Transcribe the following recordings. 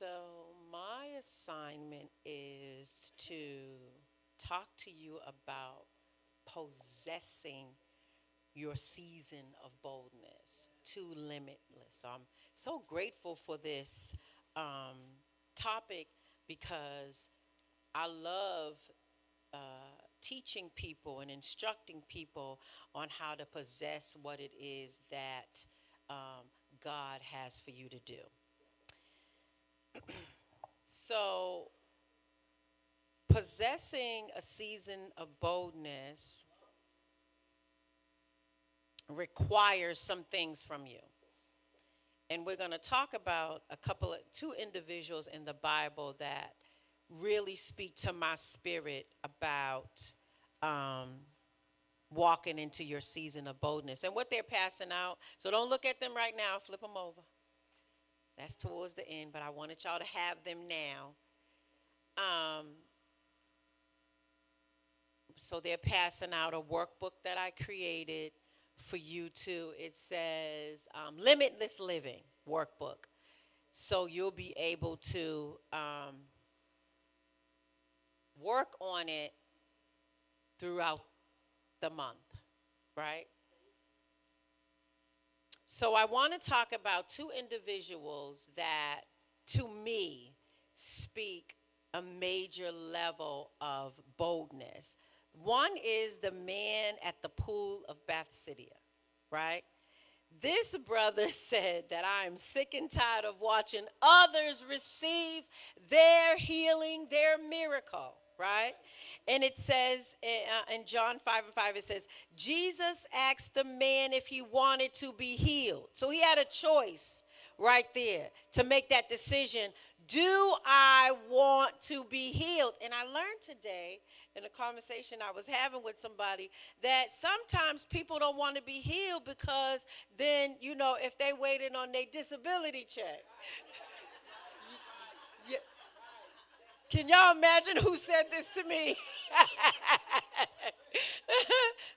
So, my assignment is to talk to you about possessing your season of boldness, too limitless. So, I'm so grateful for this um, topic because I love teaching people and instructing people on how to possess what it is that God has for you to do. So, possessing a season of boldness requires some things from you. And we're going to talk about two individuals in the Bible that really speak to my spirit about um, walking into your season of boldness and what they're passing out. So don't look at them right now, flip them over. That's towards the end, but I wanted y'all to have them now. Um, so they're passing out a workbook that I created for you too. It says Limitless Living Workbook. So you'll be able to work on it throughout the month, right? So I want to talk about two individuals that, to me, speak a major level of boldness. One is the man at the pool of Bethsaida, right? This brother said that I am sick and tired of watching others receive their healing, their miracle, right? And it says in John 5:5, it says, Jesus asked the man if he wanted to be healed. So he had a choice right there to make that decision. Do I want to be healed? And I learned today in a conversation I was having with somebody that sometimes people don't want to be healed because then, if they waited on their disability check. Can y'all imagine who said this to me?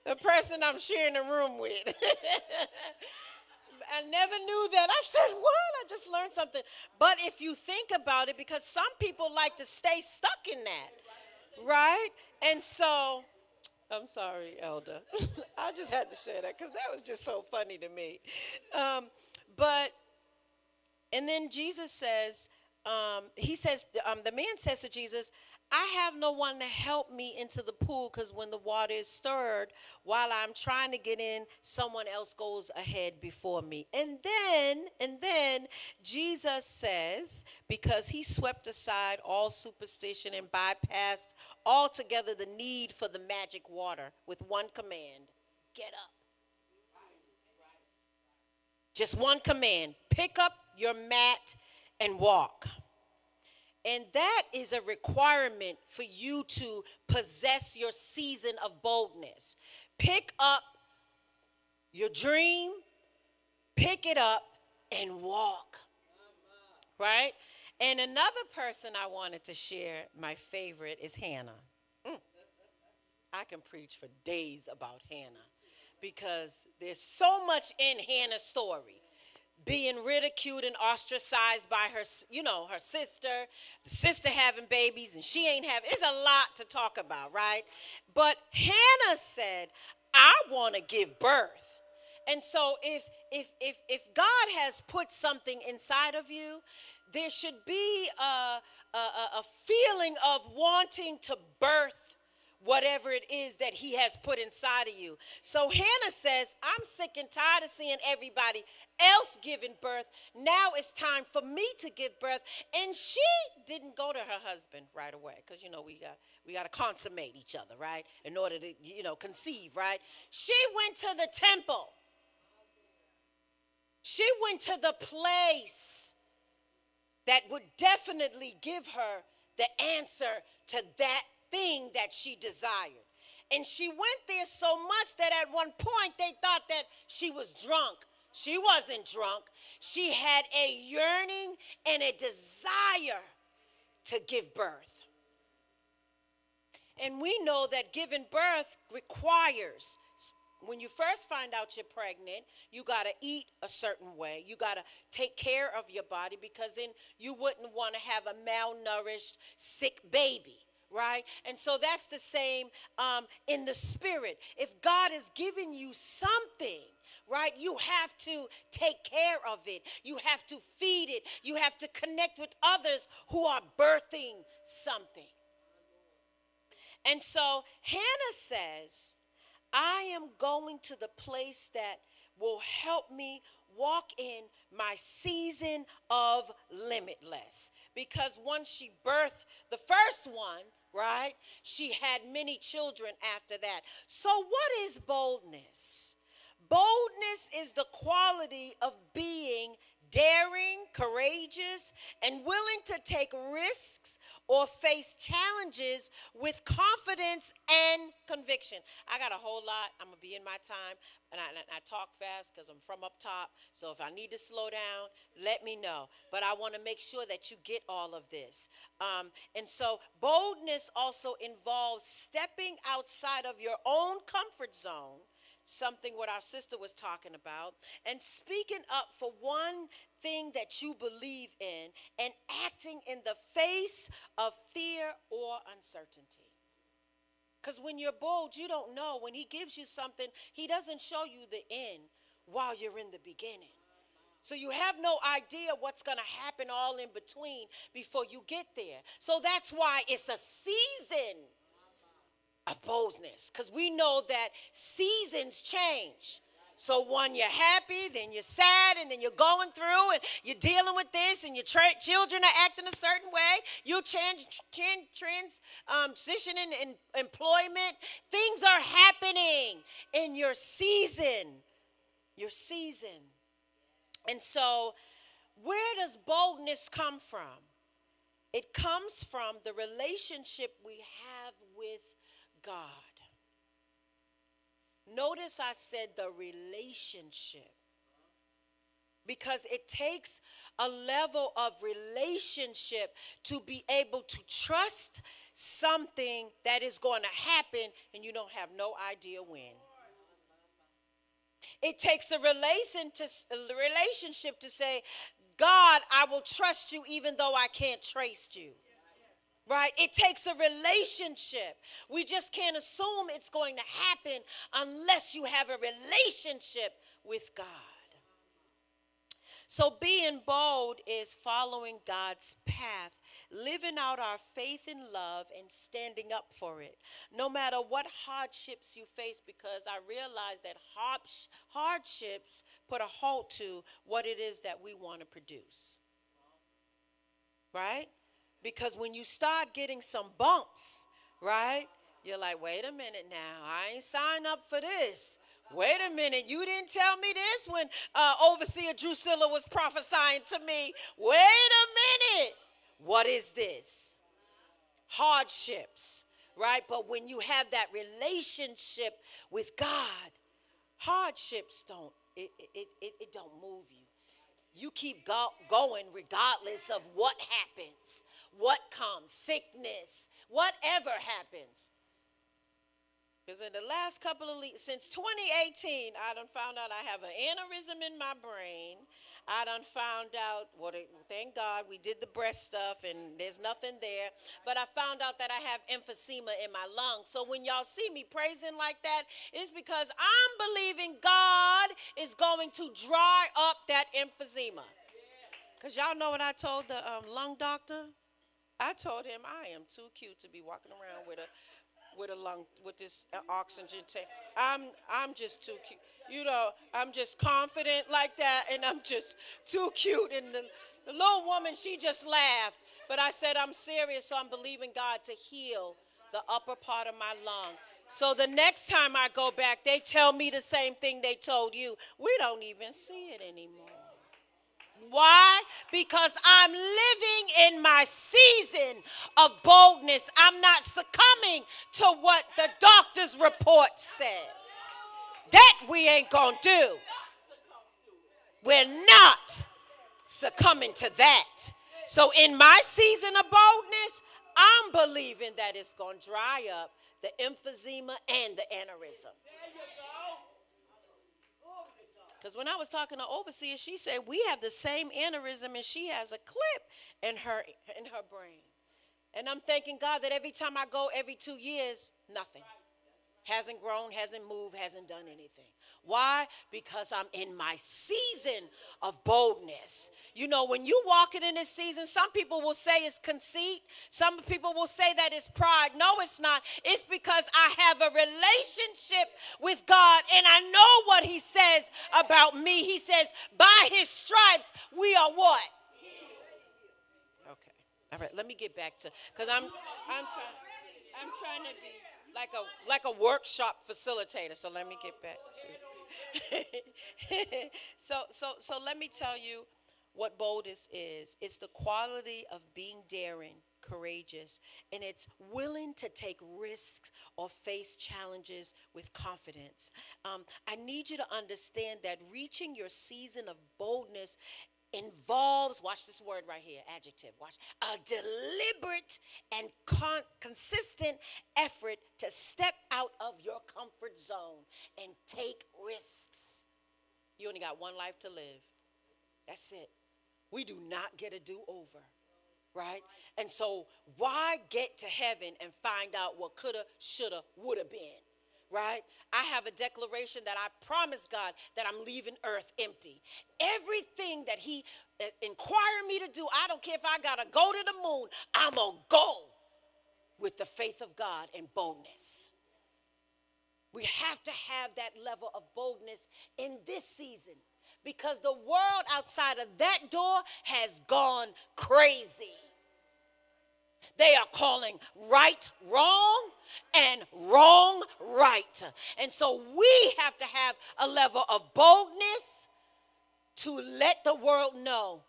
The person I'm sharing the room with. I never knew that. I said, what? I just learned something. But if you think about it, because some people like to stay stuck in that, right? And so, I'm sorry, Elder. I just had to share that because that was just so funny to me. Um, but, and then Jesus says, the man says to Jesus, I have no one to help me into the pool because when the water is stirred, while I'm trying to get in, someone else goes ahead before me. And then Jesus says, because he swept aside all superstition and bypassed altogether the need for the magic water with one command: get up. Just one command: pick up your mat and walk. And that is a requirement for you to possess your season of boldness. Pick up your dream, pick it up, and walk. Right? And another person I wanted to share, my favorite, is Hannah. I can preach for days about Hannah because there's so much in Hannah's story. Being ridiculed and ostracized by her sister, the sister having babies, and she ain't having. It's a lot to talk about, right? But Hannah said, I want to give birth. And so if God has put something inside of you, there should be a feeling of wanting to birth whatever it is that he has put inside of you. So Hannah says, I'm sick and tired of seeing everybody else giving birth. Now it's time for me to give birth. And she didn't go to her husband right away because, we got to consummate each other, right? In order to, conceive, right? She went to the temple. She went to the place that would definitely give her the answer to that thing that she desired. And she went there so much that at one point they thought that she was drunk. She wasn't drunk. She had a yearning and a desire to give birth. And we know that giving birth requires When you first find out you're pregnant, you got to eat a certain way. You got to take care of your body, because then you wouldn't want to have a malnourished, sick baby, right? And so that's the same in the spirit. If God is giving you something, right, you have to take care of it. You have to feed it. You have to connect with others who are birthing something. And so Hannah says, I am going to the place that will help me walk in my season of limitless. Because once she birthed the first one, right, she had many children after that. So what is boldness? Boldness is the quality of being daring, courageous, and willing to take risks or face challenges with confidence and conviction. I got a whole lot. I'm going to be in my time, and I talk fast because I'm from up top. So if I need to slow down, let me know. But I want to make sure that you get all of this. And so boldness also involves stepping outside of your own comfort zone, something what our sister was talking about, and speaking up for one thing that you believe in, and acting in the face of fear or uncertainty. Because when you're bold, you don't know. When he gives you something, he doesn't show you the end while you're in the beginning. So you have no idea what's going to happen all in between before you get there. So that's why it's a season of boldness, because we know that seasons change. So when you're happy, then you're sad, and then you're going through, and you're dealing with this, and your children are acting a certain way. You transition in employment. Things are happening in your season. Your season. And so where does boldness come from? It comes from the relationship we have with God. Notice I said the relationship, because it takes a level of relationship to be able to trust something that is going to happen and you don't have no idea when. It takes a relationship to say, God, I will trust you even though I can't trace you. Right? It takes a relationship. We just can't assume it's going to happen unless you have a relationship with God. So being bold is following God's path, living out our faith in love, and standing up for it, no matter what hardships you face, because I realize that hardships put a halt to what it is that we want to produce. Right? Because when you start getting some bumps, right, you're like, wait a minute now, I ain't signed up for this. Wait a minute, you didn't tell me this when Overseer Drusilla was prophesying to me. Wait a minute, what is this? Hardships, right? But when you have that relationship with God, hardships don't move you. You keep going regardless of what happens. What comes, sickness, whatever happens. Because in the last couple of weeks, since 2018, I done found out I have an aneurysm in my brain. I done found out, thank God we did the breast stuff and there's nothing there. But I found out that I have emphysema in my lungs. So when y'all see me praising like that, it's because I'm believing God is going to dry up that emphysema. Because y'all know what I told the lung doctor? I told him I am too cute to be walking around with a lung, with this oxygen tank. I'm just too cute. You know, I'm just confident like that, and I'm just too cute. And the little woman, she just laughed. But I said, I'm serious, so I'm believing God to heal the upper part of my lung. So the next time I go back, they tell me the same thing they told you. We don't even see it anymore. Why? Because I'm living in my season of boldness. I'm not succumbing to what the doctor's report says. That we ain't going to do. We're not succumbing to that. So in my season of boldness, I'm believing that it's going to dry up the emphysema and the aneurysm. Because when I was talking to overseer, she said we have the same aneurysm and she has a clip in her brain. And I'm thanking God that every time I go every 2 years, nothing. Hasn't grown, hasn't moved, hasn't done anything. Why? Because I'm in my season of boldness. You know, when you walking in this season, some people will say it's conceit. Some people will say that it's pride. No, it's not. It's because I have a relationship with God and I know what he says about me. He says, by his stripes, we are what? Okay. All right, let me get back to, because I'm trying to be like a workshop facilitator. So let me get back to so let me tell you what boldness is. It's the quality of being daring, courageous, and it's willing to take risks or face challenges with confidence. I need you to understand that reaching your season of boldness involves, watch this word right here, adjective, watch, a deliberate and consistent effort to step out of your comfort zone and take risks. You only got one life to live. That's it. We do not get a do-over, right? And so why get to heaven and find out what coulda, shoulda, woulda been? Right? I have a declaration that I promised God that I'm leaving earth empty. Everything that he inquired me to do, I don't care if I got to go to the moon, I'm going to go with the faith of God and boldness. We have to have that level of boldness in this season because the world outside of that door has gone crazy. They are calling right wrong and wrong right. And so we have to have a level of boldness to let the world know.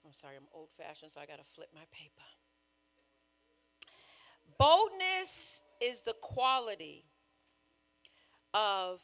I'm sorry, I'm old-fashioned, so I got to flip my paper. Boldness is the quality of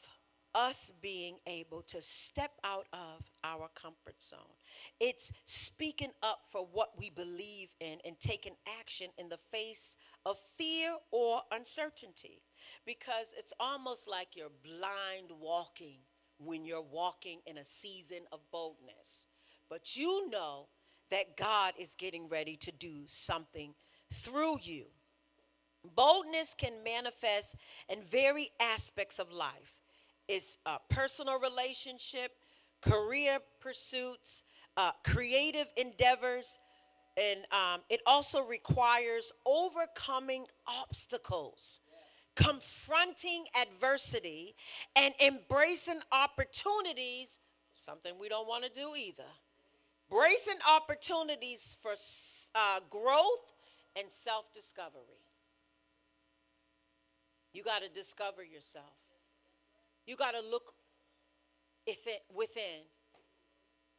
us being able to step out of our comfort zone. It's speaking up for what we believe in and taking action in the face of fear or uncertainty. Because it's almost like you're blind walking when you're walking in a season of boldness. But you know that God is getting ready to do something through you. Boldness can manifest in various aspects of life. It's a personal relationship, career pursuits, creative endeavors, and it also requires overcoming obstacles, confronting adversity, and embracing opportunities, something we don't want to do either. Embracing opportunities for growth and self-discovery. You got to discover yourself. You got to look within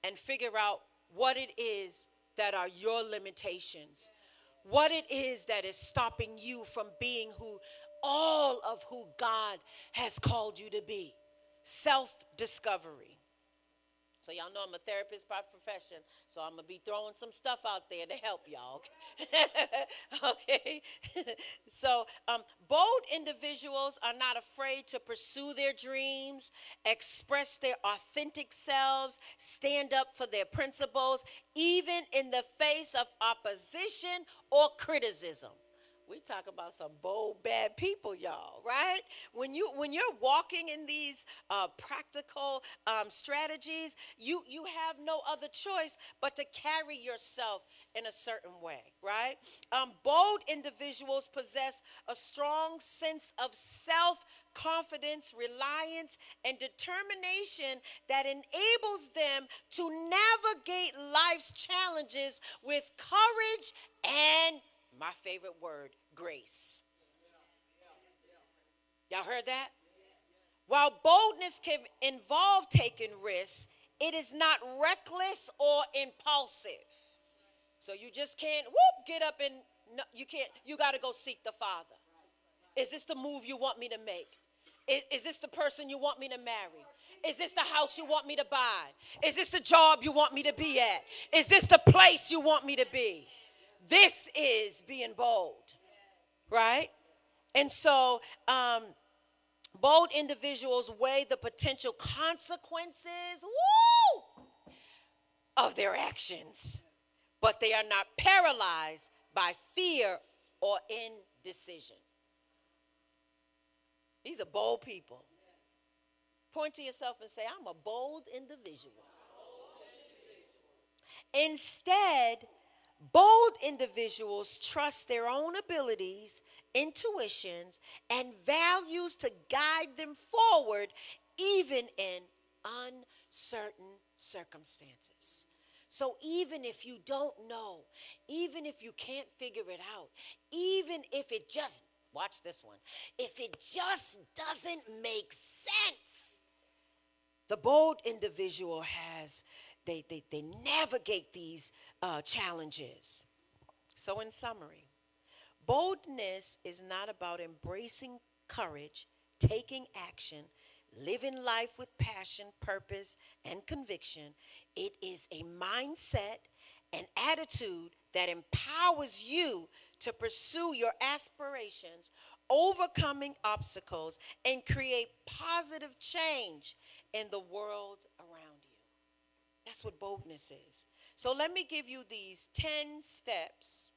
and figure out what it is that are your limitations, what it is that is stopping you from being all of who God has called you to be. Self-discovery. So y'all know I'm a therapist by profession, so I'm going to be throwing some stuff out there to help y'all. Okay? So bold individuals are not afraid to pursue their dreams, express their authentic selves, stand up for their principles, even in the face of opposition or criticism. We talk about some bold, bad people, y'all, right? When you're walking in these practical strategies, you have no other choice but to carry yourself in a certain way, right? Bold individuals possess a strong sense of self-confidence, reliance, and determination that enables them to navigate life's challenges with courage and, my favorite word, grace. Y'all heard that? While boldness can involve taking risks, it is not reckless or impulsive. So you just can't get up and no, you can't. You got to go seek the Father. Is this the move you want me to make? Is this the person you want me to marry? Is this the house you want me to buy? Is this the job you want me to be at? Is this the place you want me to be? This is being bold, right? And so, bold individuals weigh the potential consequences, woo, of their actions, but they are not paralyzed by fear or indecision. These are bold people. Point to yourself and say, I'm a bold individual. Instead, bold individuals trust their own abilities, intuitions, and values to guide them forward, even in uncertain circumstances. So, even if you don't know, even if you can't figure it out, even if it just, watch this one, if it just doesn't make sense, the bold individual has, they navigate these challenges. So, in summary, boldness is not about embracing courage, taking action, living life with passion, purpose, and conviction. It is a mindset, an attitude that empowers you to pursue your aspirations, overcoming obstacles, and create positive change in the world around you. That's what boldness is. So let me give you these 10 steps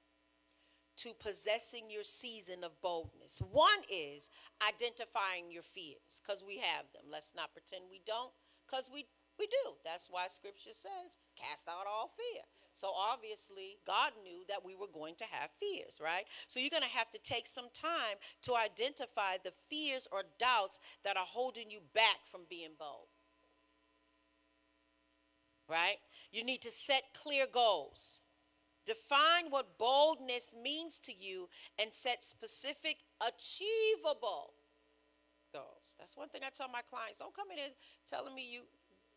to possessing your season of boldness. One is identifying your fears, because we have them. Let's not pretend we don't, because we do. That's why scripture says, cast out all fear. So obviously, God knew that we were going to have fears, right? So you're going to have to take some time to identify the fears or doubts that are holding you back from being bold, right? You need to set clear goals. Define what boldness means to you and set specific, achievable goals. That's one thing I tell my clients. Don't come in here telling me you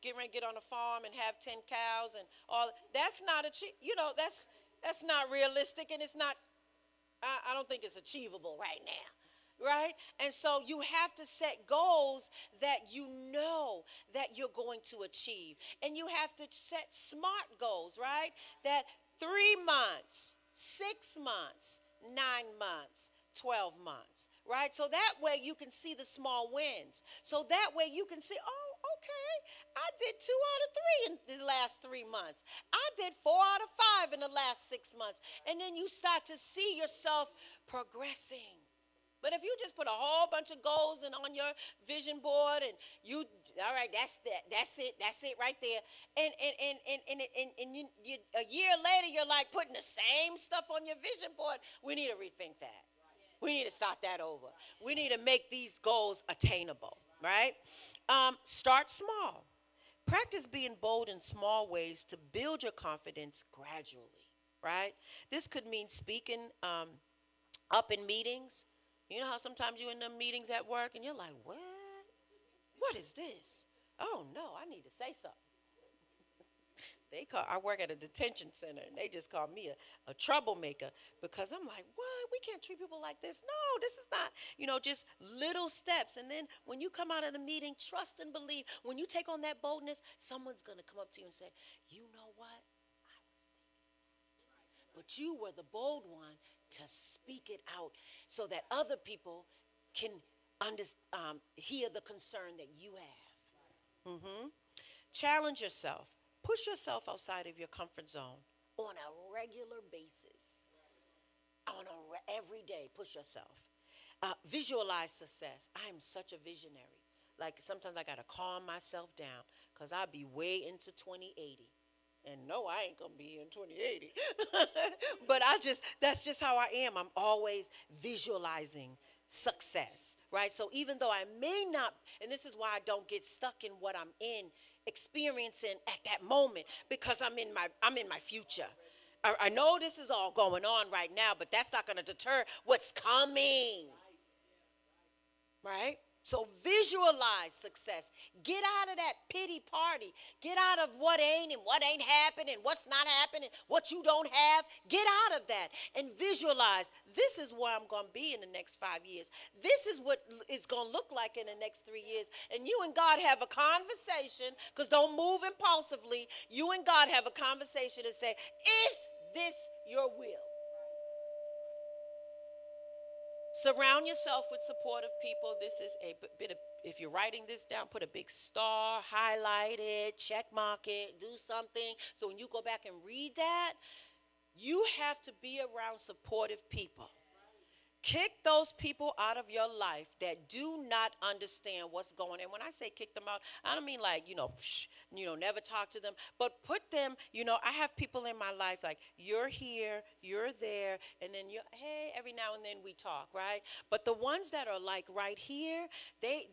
get ready to get on a farm and have 10 cows and all. That's not that's not realistic, and it's not, I don't think it's achievable right now. Right? And so you have to set goals that you know that you're going to achieve. And you have to set smart goals, right? That 3 months, 6 months, 9 months, 12 months, right? So that way you can see the small wins. So that way you can see, oh, okay, I did 2 out of 3 in the last 3 months. I did 4 out of 5 in the last 6 months. And then you start to see yourself progressing. But if you just put a whole bunch of goals and on your vision board and you, all right, that's it right there. And a year later, you're like putting the same stuff on your vision board. We need to rethink that. We need to start that over. We need to make these goals attainable, right? Start small. Practice being bold in small ways to build your confidence gradually, right? This could mean speaking up in meetings. You know how sometimes you're in them meetings at work and you're like, what? What is this? Oh, no, I need to say something. I work at a detention center, and they just call me a troublemaker because I'm like, what? We can't treat people like this. No, this is not, just little steps. And then when you come out of the meeting, trust and believe. When you take on that boldness, someone's going to come up to you and say, you know what? But you were the bold one to speak it out so that other people can hear the concern that you have. Challenge yourself. Push yourself outside of your comfort zone on a regular basis. Every day, push yourself. Visualize success. I am such a visionary. Like sometimes I got to calm myself down because I'll be way into 2080. And no, I ain't gonna be in 2080. But that's just how I am. I'm always visualizing success, right? So even though I may not, and this is why I don't get stuck in what I'm experiencing at that moment, because I'm in my future. I know this is all going on right now, but that's not gonna deter what's coming. Right? So visualize success. Get out of that pity party. Get out of what ain't and what ain't happening, what's not happening, what you don't have. Get out of that and visualize, this is where I'm going to be in the next 5 years. This is what it's going to look like in the next 3 years. And you and God have a conversation, because don't move impulsively. You and God have a conversation and say, is this your will? Surround yourself with supportive people. This is a bit of, if you're writing this down, put a big star, highlight it, check mark it, do something. So when you go back and read that, you have to be around supportive people. Kick those people out of your life that do not understand what's going on. And when I say kick them out, I don't mean like, never talk to them, but put them, I have people in my life like you're here, you're there, and then hey, every now and then we talk, right? But the ones that are like right here, they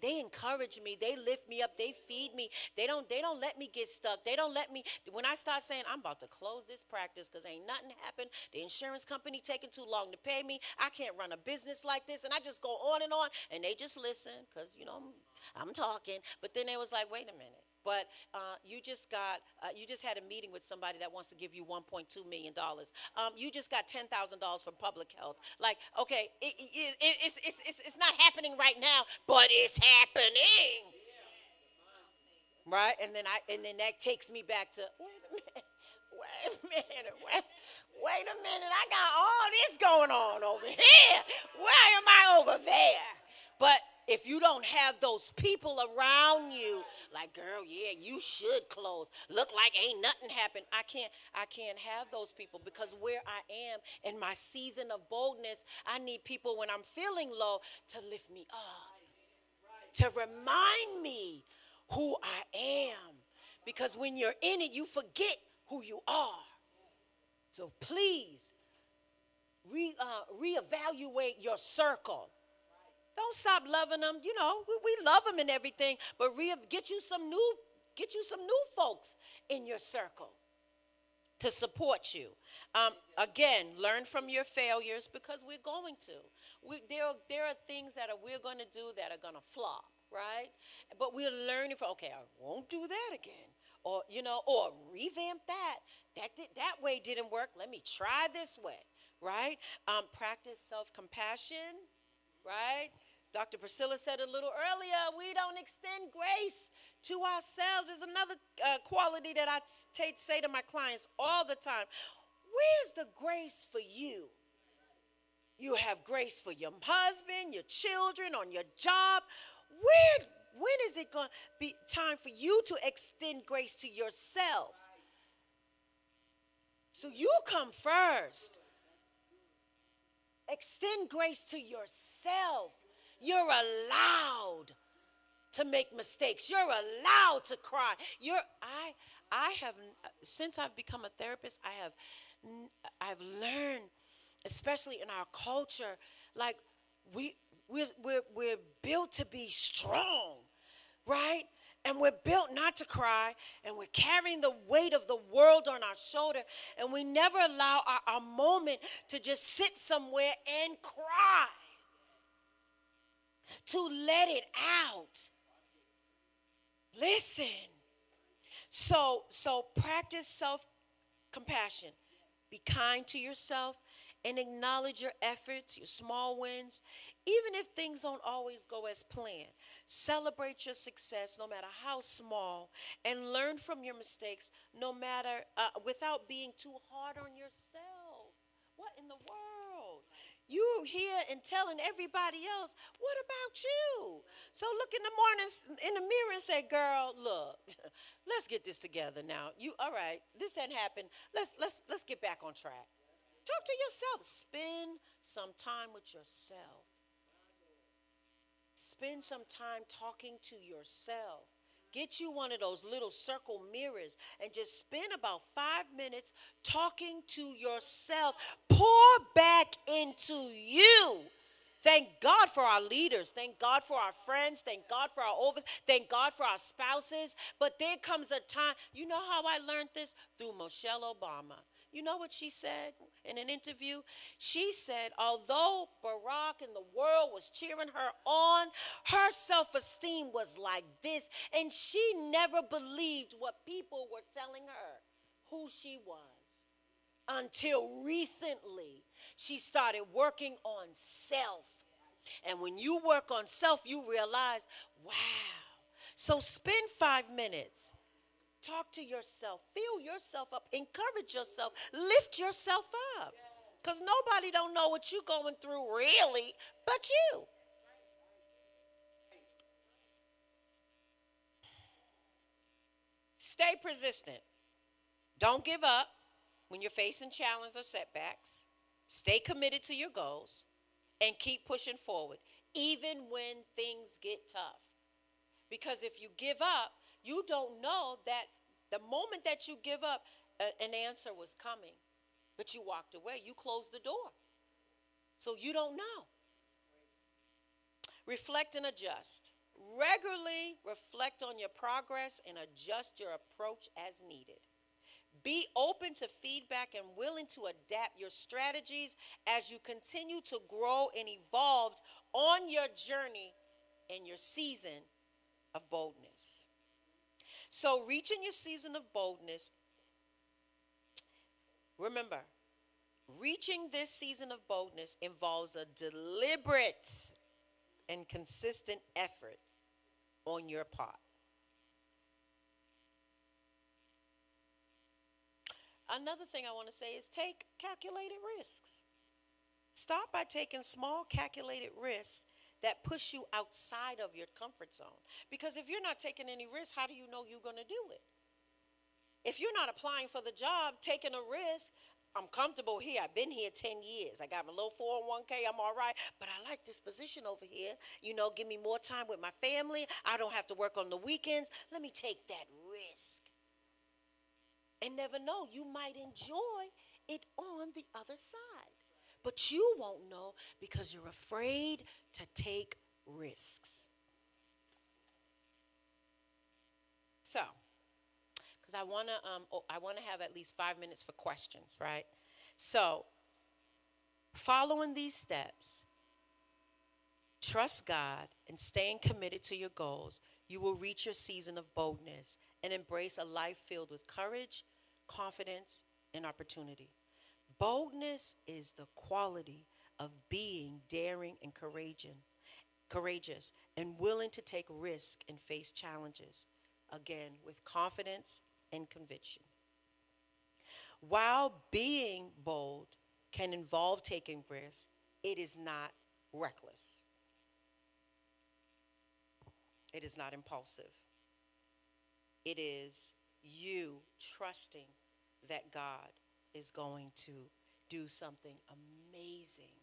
encourage me, they lift me up, they feed me. They don't let me get stuck. They don't let me, when I start saying I'm about to close this practice because ain't nothing happened, the insurance company taking too long to pay me, I can't run a business like this, and I just go on, and they just listen because I'm talking. But then they was like, wait a minute, but you just had a meeting with somebody that wants to give you $1.2 million. You just got $10,000 from public health. Like, okay, it's not happening right now, but it's happening, right? And then that takes me back to wait a minute, I got all this going on over here. Why am I over there? But if you don't have those people around you, like, girl, yeah, you should close. Look like ain't nothing happened. I can't have those people, because where I am in my season of boldness, I need people when I'm feeling low to lift me up, to remind me who I am. Because when you're in it, you forget who you are. So please reevaluate your circle. Don't stop loving them. We love them and everything, but get you some new folks in your circle to support you. Again, learn from your failures, because we're going to. There are things that we're going to do that are going to flop, right? But we're learning from, okay, I won't do that again. Or revamp that. That way didn't work. Let me try this way, right? Practice self-compassion, right? Dr. Priscilla said a little earlier, we don't extend grace to ourselves. There's another quality that I say to my clients all the time. Where's the grace for you? You have grace for your husband, your children, on your job. When is it going to be time for you to extend grace to yourself? So you come first. Extend grace to yourself. You're allowed to make mistakes. You're allowed to cry. I have, since I've become a therapist, I've learned, especially in our culture, like we're built to be strong, right? And we're built not to cry, and we're carrying the weight of the world on our shoulder, and we never allow our moment to just sit somewhere and cry, to let it out. Listen. So practice self-compassion. Be kind to yourself and acknowledge your efforts, your small wins, even if things don't always go as planned. Celebrate your success, no matter how small, and learn from your mistakes, no matter without being too hard on yourself. What in the world? You here and telling everybody else, what about you? So look in the morning in the mirror and say, girl, look, let's get this together now. All right, this hadn't happened. Let's get back on track. Talk to yourself. Spend some time with yourself. Spend some time talking to yourself. Get you one of those little circle mirrors and just spend about 5 minutes talking to yourself. Pour back into you. Thank God for our leaders. Thank God for our friends. Thank God for our overs. Thank God for our spouses. But there comes a time, you know how I learned this? Through Michelle Obama. You know what she said in an interview? She said, although Barack and the world was cheering her on, her self-esteem was like this, and she never believed what people were telling her who she was. Until recently, she started working on self. And when you work on self, you realize, wow. So spend 5 minutes. Talk to yourself. Fill yourself up. Encourage yourself. Lift yourself up. Because nobody don't know what you're going through really but you. Stay persistent. Don't give up when you're facing challenges or setbacks. Stay committed to your goals and keep pushing forward, even when things get tough. Because if you give up, you don't know that the moment that you give up, an answer was coming, but you walked away. You closed the door. So you don't know. Reflect and adjust. Regularly reflect on your progress and adjust your approach as needed. Be open to feedback and willing to adapt your strategies as you continue to grow and evolve on your journey in your season of boldness. So, reaching your season of boldness, remember, reaching this season of boldness involves a deliberate and consistent effort on your part. Another thing I want to say is take calculated risks. Start by taking small calculated risks that push you outside of your comfort zone. Because if you're not taking any risks, how do you know you're going to do it? If you're not applying for the job, taking a risk, I'm comfortable here. I've been here 10 years. I got my little 401k. I'm all right. But I like this position over here. Give me more time with my family. I don't have to work on the weekends. Let me take that risk. And never know, you might enjoy it on the other side. But you won't know because you're afraid to take risks. So, because I want to have at least 5 minutes for questions, right? So, following these steps, trust God and staying committed to your goals, you will reach your season of boldness and embrace a life filled with courage, confidence, and opportunity. Boldness is the quality of being daring and courageous and willing to take risk and face challenges, again, with confidence and conviction. While being bold can involve taking risks, it is not reckless. It is not impulsive. It is you trusting that God is going to do something amazing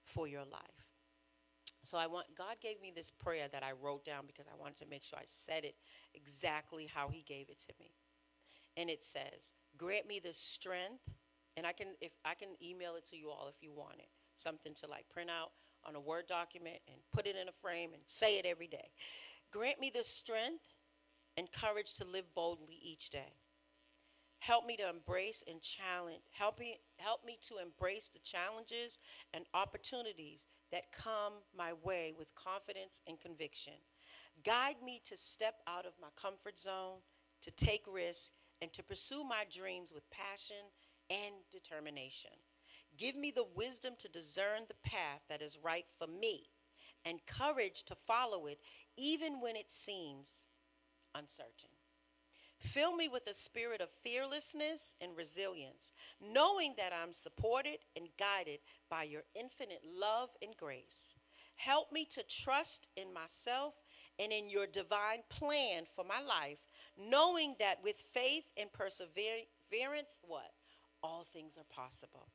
for your life. So God gave me this prayer that I wrote down because I wanted to make sure I said it exactly how he gave it to me. And it says, grant me the strength, and I can email it to you all if you want it. Something to like print out on a Word document and put it in a frame and say it every day. Grant me the strength and courage to live boldly each day. Help me to embrace and challenge. Help me to embrace the challenges and opportunities that come my way with confidence and conviction. Guide me to step out of my comfort zone, to take risks, and to pursue my dreams with passion and determination. Give me the wisdom to discern the path that is right for me and courage to follow it even when it seems uncertain. Fill me with a spirit of fearlessness and resilience, knowing that I'm supported and guided by your infinite love and grace. Help me to trust in myself and in your divine plan for my life, knowing that with faith and perseverance, what? All things are possible.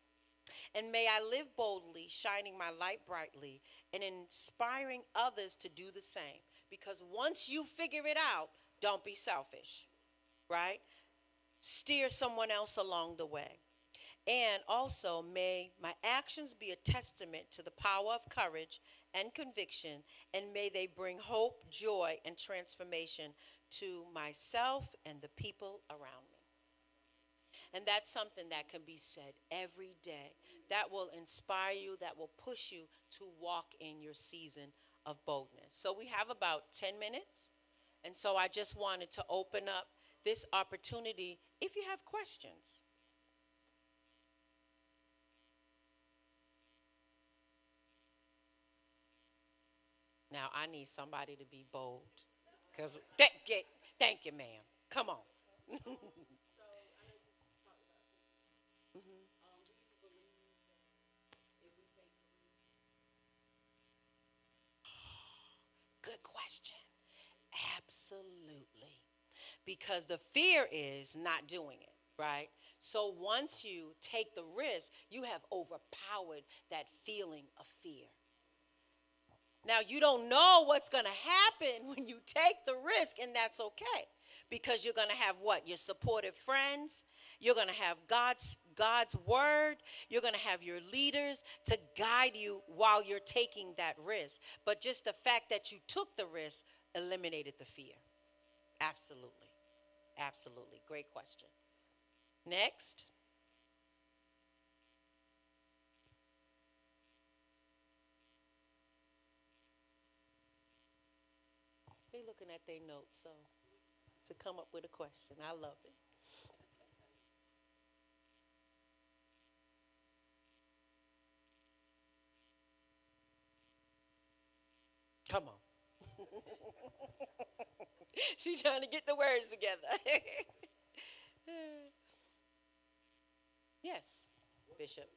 And may I live boldly, shining my light brightly and inspiring others to do the same. Because once you figure it out, don't be selfish, right? Steer someone else along the way. And also, may my actions be a testament to the power of courage and conviction, and may they bring hope, joy, and transformation to myself and the people around me. And that's something that can be said every day. That will inspire you, that will push you to walk in your season of boldness. So we have about 10 minutes. And so I just wanted to open up this opportunity if you have questions. Now, I need somebody to be bold. Because thank you, ma'am. Come on. Mhm. question. Absolutely. Because the fear is not doing it, right? So once you take the risk, you have overpowered that feeling of fear. Now, you don't know what's going to happen when you take the risk, and that's okay. Because you're going to have what? Your supportive friends. You're going to have God's word. You're going to have your leaders to guide you while you're taking that risk. But just the fact that you took the risk eliminated the fear. Absolutely. Absolutely. Great question. Next. They're looking at their notes, so to come up with a question. I love it. Come on. She's trying to get the words together. Yes, Bishop.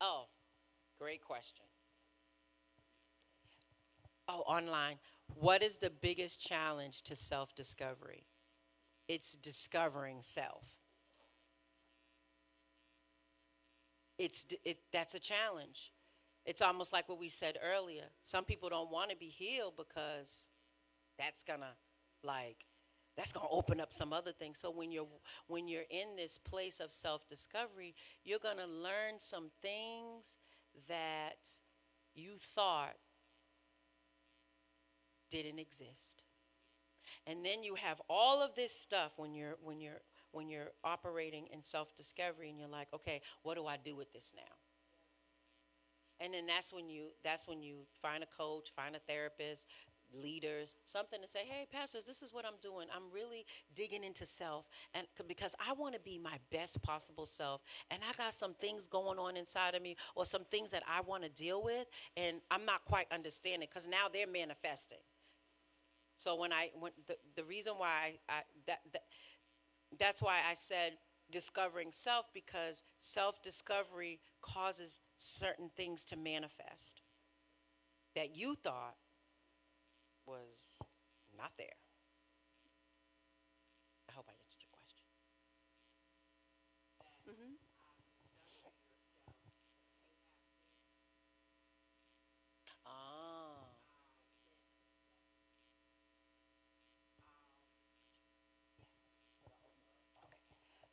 Oh, great question. Oh, online. What is the biggest challenge to self discovery? It's discovering self. That's a challenge. It's almost like what we said earlier. Some people don't want to be healed because that's gonna like that's gonna open up some other things. So when you're in this place of self-discovery, you're gonna learn some things that you thought didn't exist. And then you have all of this stuff when you're operating in self-discovery, and you're like, okay, what do I do with this now? And then that's when you find a coach, find a therapist, leaders, something to say, hey, pastors, this is what I'm doing. I'm really digging into self, and because I want to be my best possible self, and I got some things going on inside of me, or some things that I want to deal with, and I'm not quite understanding because now they're manifesting. So when the reason why that's why I said discovering self, because self discovery causes certain things to manifest that you thought was not there. I hope I answered your question. Hmm. Ah,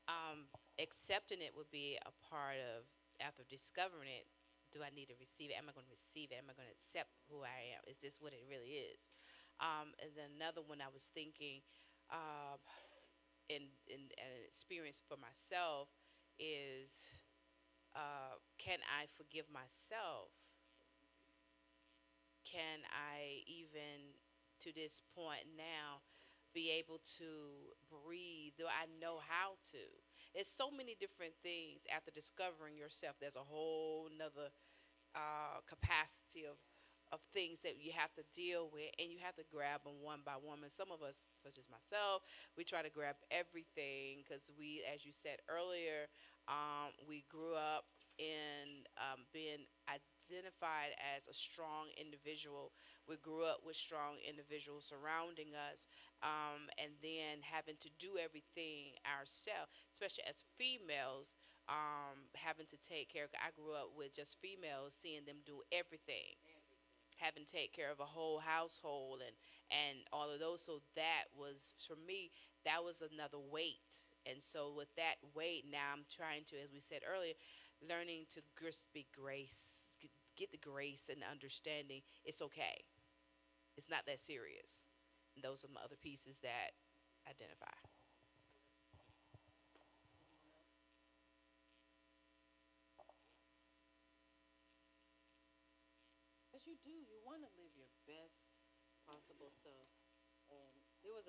um, Accepting it would be a part of, after discovering it, do I need to receive it? Am I going to receive it? Am I going to accept who I am? Is this what it really is? And then another one I was thinking, um, in an experience for myself is, can I forgive myself? Can I even, to this point now, be able to breathe? Do I know how to? It's so many different things after discovering yourself. There's a whole nother capacity of things that you have to deal with, and you have to grab them one by one. And some of us, such as myself, we try to grab everything because we, as you said earlier, we grew up in being identified as a strong individual. We grew up with strong individuals surrounding us, and then having to do everything ourselves, especially as females, having to take care. I grew up with just females, seeing them do everything, having to take care of a whole household, and all of those. So that was, for me, that was another weight. And so with that weight, now I'm trying to, as we said earlier, learning to be grace, get the grace and understanding. It's okay. It's not that serious. And those are my other pieces that identify. because you do. You want to live your best possible self. And there was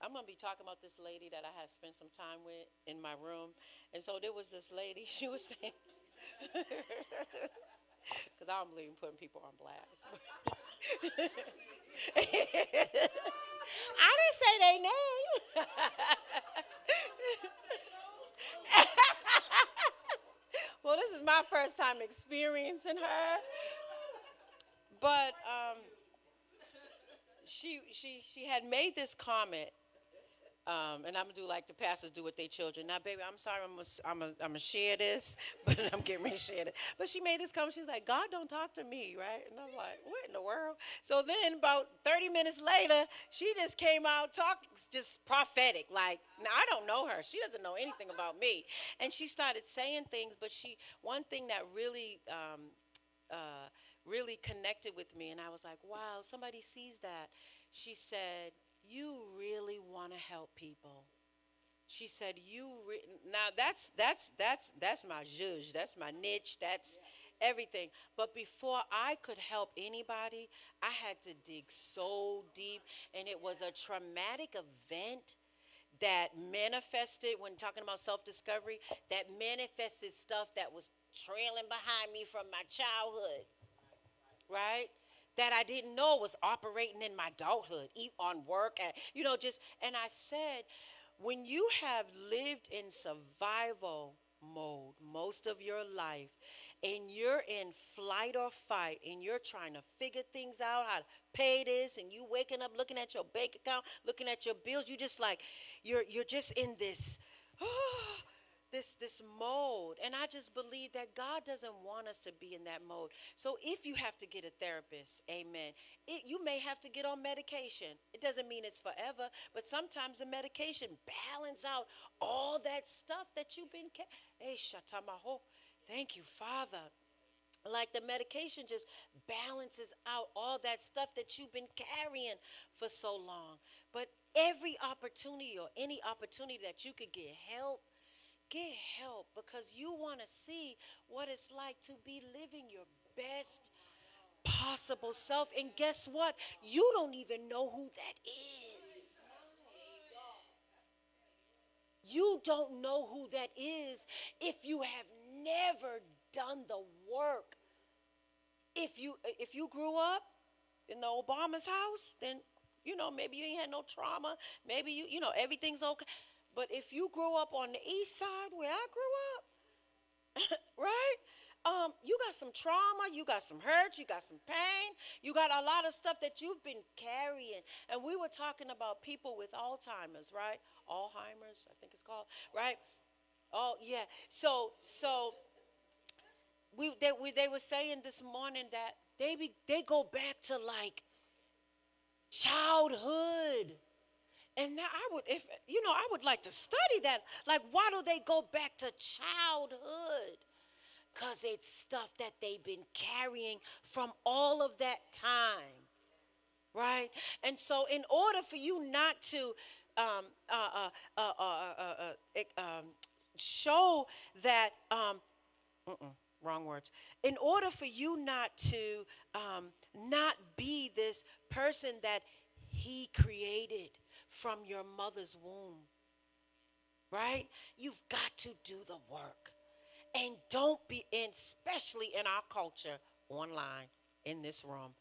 I'm gonna be talking about this lady that I had spent some time with in my room, and so there was this lady. She was saying, because I don't believe in putting people on blast. I didn't say their name. Well, this is my first time experiencing her. But she had made this comment, and I'm gonna do like the pastors do with their children. Now, baby, I'm sorry, I'm gonna share this, but I'm getting ready to share it. But she made this comment. She was like, "God don't talk to me, right?" And I'm like, "What in the world?" So then, about 30 minutes later, she just came out talking, just prophetic. Like, now I don't know her. She doesn't know anything about me, and she started saying things. But one thing that really connected with me, and I was like, wow, somebody sees that. She said, you really want to help people. She said, now that's my zhuzh, that's my niche, that's everything. But before I could help anybody, I had to dig so deep, and it was a traumatic event that manifested, when talking about self-discovery, that manifested stuff that was trailing behind me from my childhood, right? That I didn't know was operating in my adulthood, on work, and just. And I said, when you have lived in survival mode most of your life, and you're in flight or fight, and you're trying to figure things out, how to pay this, and you waking up looking at your bank account, looking at your bills, you just like, you're just in this. This mode. And I just believe that God doesn't want us to be in that mode. So if you have to get a therapist, amen, you may have to get on medication. It doesn't mean it's forever, but sometimes the medication balance out all that stuff that you've been hey, shatamaho. Thank you, Father. Like the medication just balances out all that stuff that you've been carrying for so long. But every opportunity, or any opportunity that you could get help, because you want to see what it's like to be living your best possible self. And guess what? You don't even know who that is. You don't know who that is if you have never done the work. If you grew up in the Obama's house, then maybe you ain't had no trauma. Maybe everything's okay. But if you grew up on the east side where I grew up, right? You got some trauma, you got some hurt, you got some pain, you got a lot of stuff that you've been carrying. And we were talking about people with Alzheimer's, right? Alzheimer's, I think it's called, right? Oh yeah. So they were saying this morning that they go back to like childhood. And now I would like to study that. Like, why do they go back to childhood? Because it's stuff that they've been carrying from all of that time, right? And so in order for you not to um, uh, uh, uh, uh, uh, show that, wrong words, in order for you not to not be this person that he created from your mother's womb, right? You've got to do the work. And don't be in, especially in our culture, online, in this room.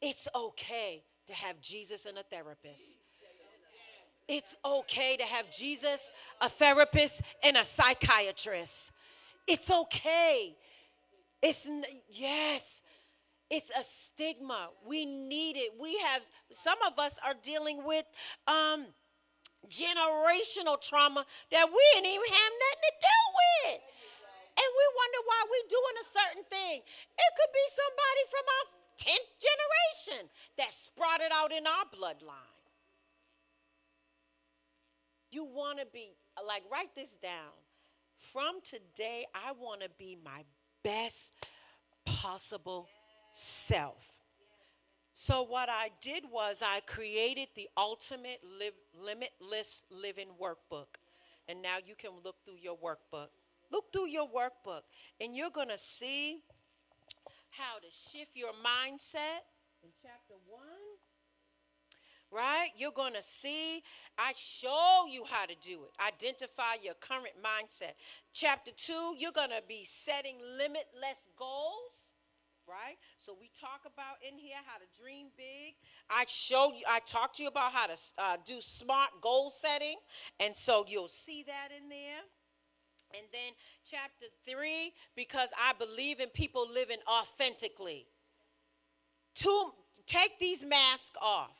It's okay to have Jesus and a therapist. It's okay to have Jesus, a therapist, and a psychiatrist. It's okay. Yes. It's a stigma. We need it. Some of us are dealing with generational trauma that we didn't even have nothing to do with. And we wonder why we're doing a certain thing. It could be somebody from our 10th generation that sprouted out in our bloodline. You want to be, like, write this down. From today, I want to be my best possible self. So what I did was I created the ultimate limitless living workbook. And now you can look through your workbook. Look through your workbook, and you're going to see how to shift your mindset in chapter 1. Right? You're going to see, I show you how to do it. Identify your current mindset. Chapter 2, you're going to be setting limitless goals. Right? So we talk about in here how to dream big. I talked to you about how to do smart goal setting. And so you'll see that in there. And then chapter 3, because I believe in people living authentically. Take these masks off.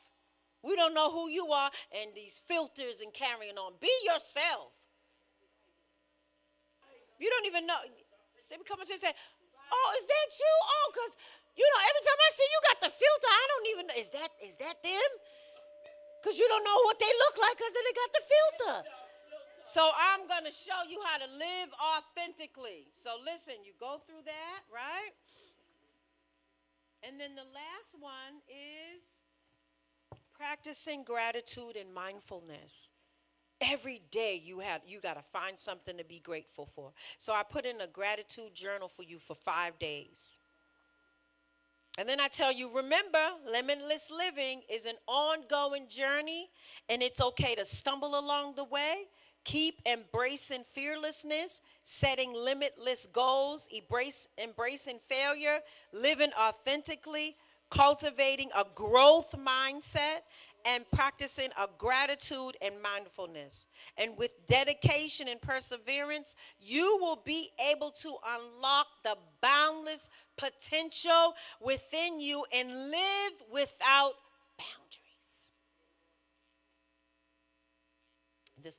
We don't know who you are and these filters and carrying on. Be yourself. You don't even know. They come up and say, "Oh, is that you? Oh, because every time I see you got the filter, I don't even know. Is that them? Because you don't know what they look like because they got the filter." So I'm going to show you how to live authentically. So listen, you go through that, right? And then the last one is practicing gratitude and mindfulness. Every day you got to find something to be grateful for. So I put in a gratitude journal for you for 5 days. And then I tell you, remember, limitless living is an ongoing journey, and it's okay to stumble along the way. Keep embracing fearlessness, setting limitless goals, embracing failure, living authentically, cultivating a growth mindset, and practicing a gratitude and mindfulness. And with dedication and perseverance, you will be able to unlock the boundless potential within you and live without boundaries.